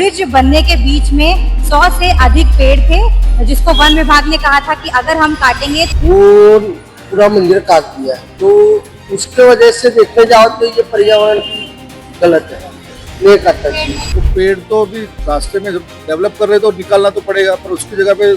Bridge बनने के बीच में 100 से अधिक पेड़ थे, जिसको वन विभाग ने कहा था कि अगर हम काटेंगे वो पूरा मंदिर काट दिया है। तो उसके वजह से देखने जाओ तो ये पर्यावरण गलत है, नहीं काटना चाहिए। तो पेड़ तो अभी रास्ते में जब डेवलप कर रहे तो निकालना तो पड़ेगा, पर उसकी जगह पे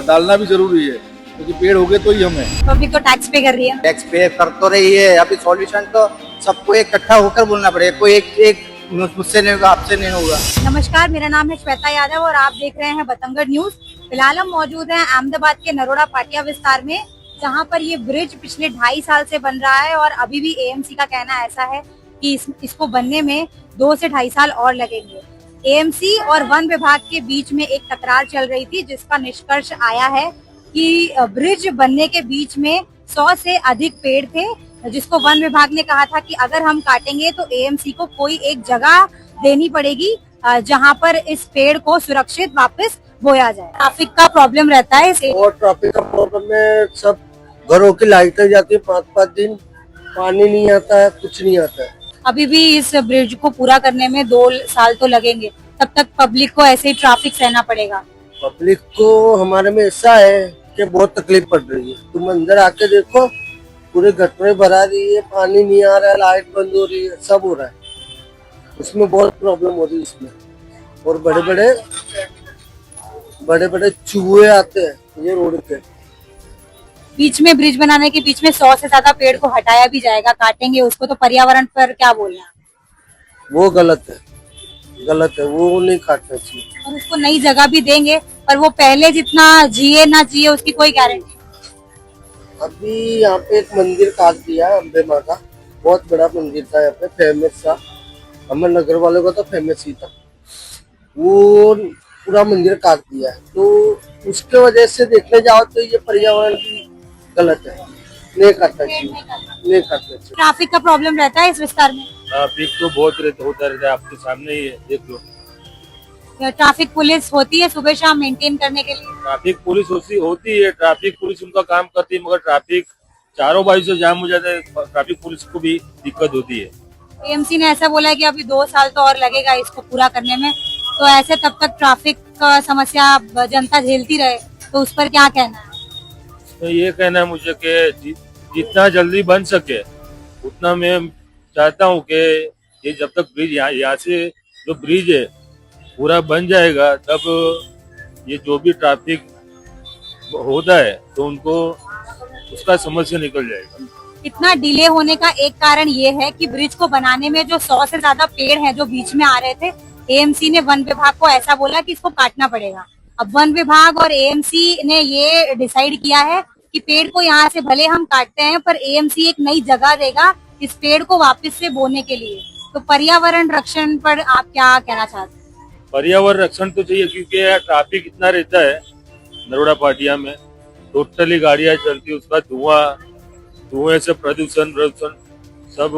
डालना भी जरूरी है, क्योंकि पेड़ हो गए तो ही हमें। पब्लिक तो टैक्स पे कर रही है। टैक्स पे कर तो रही है, अभी सॉल्यूशन तो सबको इकट्ठा होकर बोलना पड़ेगा, कोई एक मुझसे नहीं होगा, आपसे नहीं होगा। नमस्कार, मेरा नाम है श्वेता यादव और आप देख रहे हैं बतंगड़ न्यूज। फिलहाल हम मौजूद हैं अहमदाबाद के नरोड़ा पाटिया विस्तार में, जहां पर ये ब्रिज पिछले 2.5 साल से बन रहा है और अभी भी एएमसी का कहना ऐसा है कि इसको बनने में 2 से 2.5 साल और लगेंगे। एएमसी और वन विभाग के बीच में एक तकरार चल रही थी, जिसका निष्कर्ष आया है कि ब्रिज बनने के बीच में 100 से अधिक पेड़ थे, जिसको वन विभाग ने कहा था कि अगर हम काटेंगे तो एएमसी को कोई एक जगह देनी पड़ेगी जहां पर इस पेड़ को सुरक्षित वापस बोया जाए। ट्रैफिक का प्रॉब्लम रहता है इसे, और ट्रैफिक का प्रॉब्लम में सब घरों की लाइटें जाती है 5-5 दिन, पानी नहीं आता है, कुछ नहीं आता है। अभी भी इस ब्रिज को पूरा करने में 2 साल तो लगेंगे, तब तक पब्लिक को ऐसे ही ट्रैफिक सहना पड़ेगा। पब्लिक को हमारे में ऐसा है कि बहुत तकलीफ पड़ रही है। तुम अंदर आके देखो, पूरे गटरे भरा रही है, पानी नहीं आ रहा है, लाइट बंद हो रही है, सब हो रहा है। उसमें बहुत प्रॉब्लम हो रही है इसमें। और बड़े बड़े चूहे आते हैं ये रोड पे। बीच में ब्रिज बनाने के बीच में 100 से ज्यादा पेड़ को हटाया भी जाएगा, काटेंगे उसको, तो पर्यावरण पर क्या बोलना? वो गलत है, वो नहीं काटना चाहिए। और उसको नई जगह भी देंगे, पर वो पहले जितना जिए ना जिए उसकी कोई गारंटी। अभी यहाँ पे एक मंदिर काट दिया अम्बे माँ का, बहुत बड़ा मंदिर था यहाँ पे, फेमस था, हमारे नगर वालों का तो फेमस ही था। वो पूरा मंदिर काट दिया है। तो उसके वजह से देखने जाओ तो ये पर्यावरण गलत है, नहीं काटना चाहिए। ट्रैफिक का प्रॉब्लम रहता है इस विस्तार में। ट्रैफिक तो बहुत होता रहता है, आपके सामने ही है, देख लो। ट्रैफिक पुलिस होती है सुबह शाम मेंटेन करने के लिए? ट्रैफिक पुलिस होती है, ट्रैफिक पुलिस उनका काम करती है, मगर ट्रैफिक चारों बाजू से जाम हो जाता है, ट्रैफिक पुलिस को भी दिक्कत होती है। एएमसी ने ऐसा बोला है कि अभी 2 साल तो और लगेगा इसको पूरा करने में, तो ऐसे तब तक ट्रैफिक का समस्या जनता झेलती रहे, तो उस पर क्या कहना है? तो ये कहना है मुझे कि जितना जल्दी बन सके उतना मैं चाहता हूँ कि ये जब तक ब्रिज यहाँ से जो ब्रिज है पूरा बन जाएगा, तब ये जो भी ट्रैफिक होता है तो उनको उसका समस्या निकल जाएगा। इतना डिले होने का एक कारण ये है कि ब्रिज को बनाने में जो 100 से ज्यादा पेड़ हैं जो बीच में आ रहे थे, एएमसी ने वन विभाग को ऐसा बोला कि इसको काटना पड़ेगा। अब वन विभाग और एएमसी ने ये डिसाइड किया है कि पेड़ को यहाँ से भले हम काटते हैं, पर एएमसी एक नई जगह देगा इस पेड़ को वापस से बोने के लिए। तो पर्यावरण रक्षण पर आप क्या कहना चाहते हैं? पर्यावरण रक्षण तो चाहिए, क्योंकि ट्रैफिक इतना रहता है नरोड़ा पाटिया में, टोटली गाड़ियां चलती है, उसका धुएं से प्रदूषण सब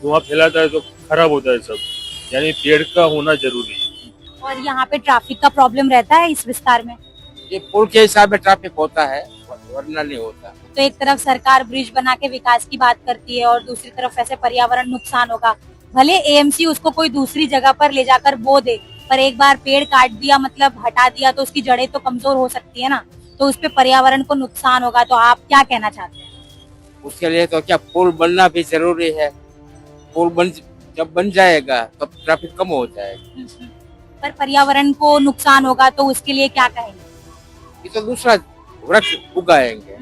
धुआं फैलाता है, तो खराब होता है सब। यानी पेड़ का होना जरूरी है। और यहाँ पे ट्रैफिक का प्रॉब्लम रहता है इस विस्तार में? ये पुल के हिसाब में ट्रैफिक होता है, वरना नहीं होता। तो एक तरफ सरकार ब्रिज बना के विकास की बात करती है और दूसरी तरफ ऐसे पर्यावरण नुकसान होगा। भले एएमसी उसको कोई दूसरी जगह पर ले जाकर बो दे, पर एक बार पेड़ काट दिया मतलब हटा दिया तो उसकी जड़ें तो कमजोर हो सकती है ना, तो उस पे पर्यावरण को नुकसान होगा। तो आप क्या कहना चाहते हैं? उसके लिए तो क्या पुल बनना भी जरूरी है। जब बन जाएगा तब ट्रैफिक कम हो जाएगा। पर पर्यावरण को नुकसान होगा तो उसके लिए क्या कहेंगे? ये तो दूसरा वृक्ष उगाएंगे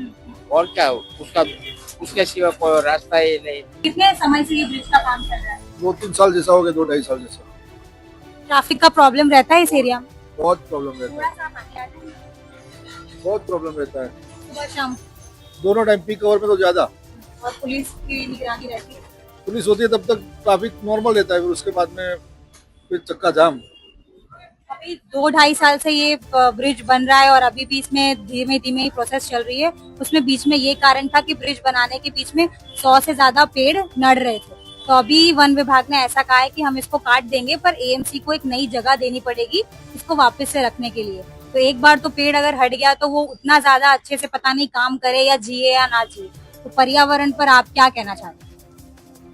और क्या, उसके सिवा कोई रास्ता ही नहीं। कितने समय से ये ब्रिज का काम चल रहा है? 2-3 साल जैसा हो गया, 2-2.5 साल जैसा। ट्रैफिक का प्रॉब्लम रहता है इस एरिया में? बहुत प्रॉब्लम रहता है, बहुत प्रॉब्लम रहता है, सुबह शाम दोनों टाइम, पीक आवर में तो ज्यादा। और पुलिस की निगरानी रहती है? पुलिस होती है तब तक ट्रैफिक नॉर्मल रहता है, फिर उसके बाद में फिर चक्का जाम। अभी 2-2.5 साल से ये ब्रिज बन रहा है और अभी भी इसमें धीमे धीमे ही प्रोसेस चल रही है। उसमें बीच में ये कारण था कि ब्रिज बनाने के बीच में 100 से ज्यादा पेड़ नड़ रहे थे, तो अभी वन विभाग ने ऐसा कहा है कि हम इसको काट देंगे, पर एएमसी को एक नई जगह देनी पड़ेगी इसको वापस से रखने के लिए। तो एक बार तो पेड़ अगर हट गया तो वो उतना ज्यादा अच्छे से पता नहीं काम करे या जिए या ना जिए। तो पर्यावरण पर आप क्या कहना चाहते हैं?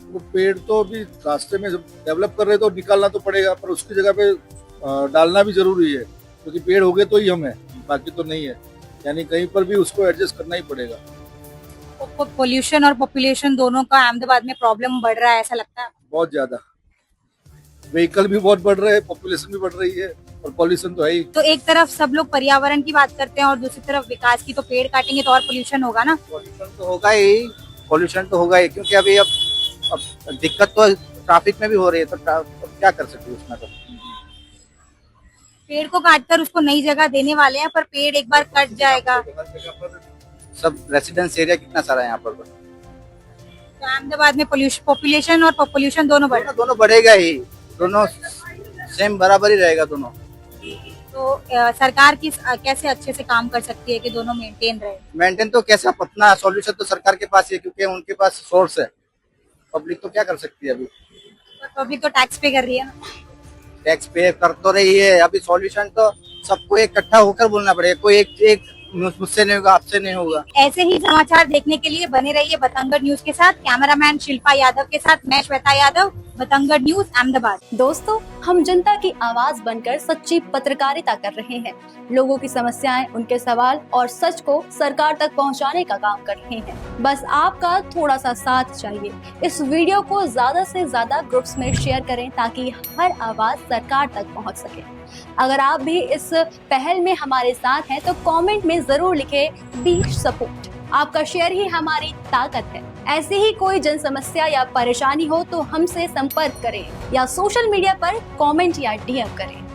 वो पेड़ तो अभी रास्ते में जब डेवलप कर रहे तो निकालना तो पड़ेगा, पर उसकी जगह पे डालना भी जरूरी है, क्योंकि पेड़ हो गए तो ही हम है, बाकी तो नहीं है। यानी कहीं पर भी उसको एडजस्ट करना ही पड़ेगा। पोल्यूशन और पॉपुलेशन दोनों का अहमदाबाद में प्रॉब्लम बढ़ रहा है, ऐसा लगता है? बहुत ज्यादा, व्हीकल भी बहुत बढ़ रहे हैं, पॉपुलेशन भी बढ़ रही है और पॉल्यूशन तो है ही। तो एक तरफ सब लोग पर्यावरण की बात करते हैं और दूसरी तरफ विकास की, तो पेड़ काटेंगे तो और पोल्यूशन होगा ना? पॉल्यूशन तो होगा ही, क्योंकि अभी अब दिक्कत तो ट्रैफिक में भी हो रही है, तो क्या कर सकते हैं उसमें। तो पेड़ को काटकर उसको नई जगह देने वाले हैं, पर पेड़ एक बार कट जाएगा सब रेसिडेंस एरिया कितना सारा है यहाँ पर, तो अहमदाबाद में पॉपुलेशन और पॉपुलेशन दोनों बढ़ दोनों बढ़ेगा ही, दोनों सेम बराबर ही रहेगा दोनों। तो सरकार कैसे अच्छे से काम कर सकती है कि दोनों मेंटेन रहे? मेंटेन तो कैसे, अपना सॉल्यूशन तो सरकार के पास ही है, क्योंकि उनके पास सोर्स है। पब्लिक तो क्या कर सकती है अभी? पब्लिक तो टैक्स पे कर रही है ना। टैक्स पे कर तो रही है, अभी सॉल्यूशन तो सबको इकट्ठा होकर बोलना पड़ेगा, कोई एक मुझसे नहीं होगा, आपसे नहीं होगा। ऐसे ही समाचार देखने के लिए बने रहिए बतंगड़ न्यूज के साथ। कैमरामैन शिल्पा यादव के साथ मैं श्वेता यादव, बतंगड़ न्यूज अहमदाबाद। दोस्तों, हम जनता की आवाज बनकर सच्ची पत्रकारिता कर रहे हैं। लोगों की समस्याएं, उनके सवाल और सच को सरकार तक पहुंचाने का काम कर रहे हैं। बस आपका थोड़ा सा साथ चाहिए। इस वीडियो को ज्यादा से ज्यादा ग्रुप्स में शेयर करें ताकि हर आवाज सरकार तक पहुंच सके। अगर आप भी इस पहल में हमारे साथ हैं तो कमेंट में जरूर लिखें बी सपोर्ट। आपका शेयर ही हमारी ताकत है। ऐसी ही कोई जन समस्या या परेशानी हो तो हमसे संपर्क करें या सोशल मीडिया पर कमेंट या डीएम करें।